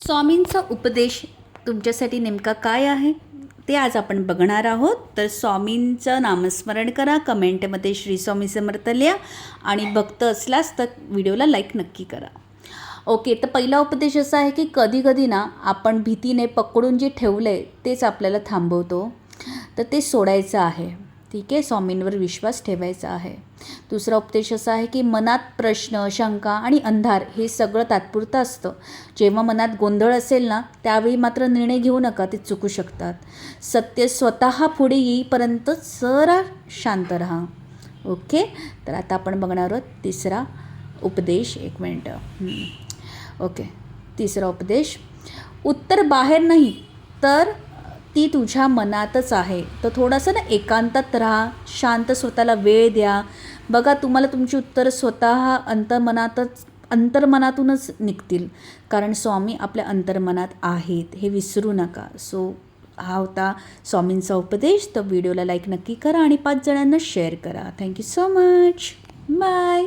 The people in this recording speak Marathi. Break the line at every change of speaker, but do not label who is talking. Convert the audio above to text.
स्वामींचा उपदेश तुमच्यासाठी नेमका काय आहे ते आज आपण बघणार आहोत. तर स्वामींचं नामस्मरण करा, कमेंटमध्ये श्री स्वामी समर्थ लिहा आणि भक्त असलास तर व्हिडिओला लाईक नक्की करा. ओके, तर पहिला उपदेश असा आहे की कधी कधी ना आपण भीतीने पकडून जे ठेवलं आहे तेच आपल्याला थांबवतो, तर ते सोडायचं आहे. ठीक आहे, स्वामींवर विश्वास ठेवायचा आहे. दुसरा उपदेश असा आहे की मनात प्रश्न, शंका आणि अंधार हे सगळं तात्पुरतं असतं. जेव्हा मनात गोंधळ असेल ना त्यावेळी मात्र निर्णय घेऊ नका, ते चुकू शकतात. सत्य स्वतः पुढे येईपर्यंत जरा शांत राहा. ओके, तर आता आपण बघणार आहोत तिसरा उपदेश. एक मिनटं. ओके, तिसरा उपदेश. उत्तर बाहेर नाही तर ती तुझ्या मनातच आहे. तर थोडंसं ना एकांतात राहा, शांत स्वतःला वेळ द्या. बघा, तुम्हाला तुमची उत्तरं स्वतः अंतर्मनातूनच निघतील, कारण स्वामी आपल्या अंतर्मनात आहेत, हे विसरू नका. सो हा होता स्वामींचा उपदेश. तर व्हिडिओला लाईक नक्की करा आणि 5 जणांना शेअर करा. Thank you so much. बाय.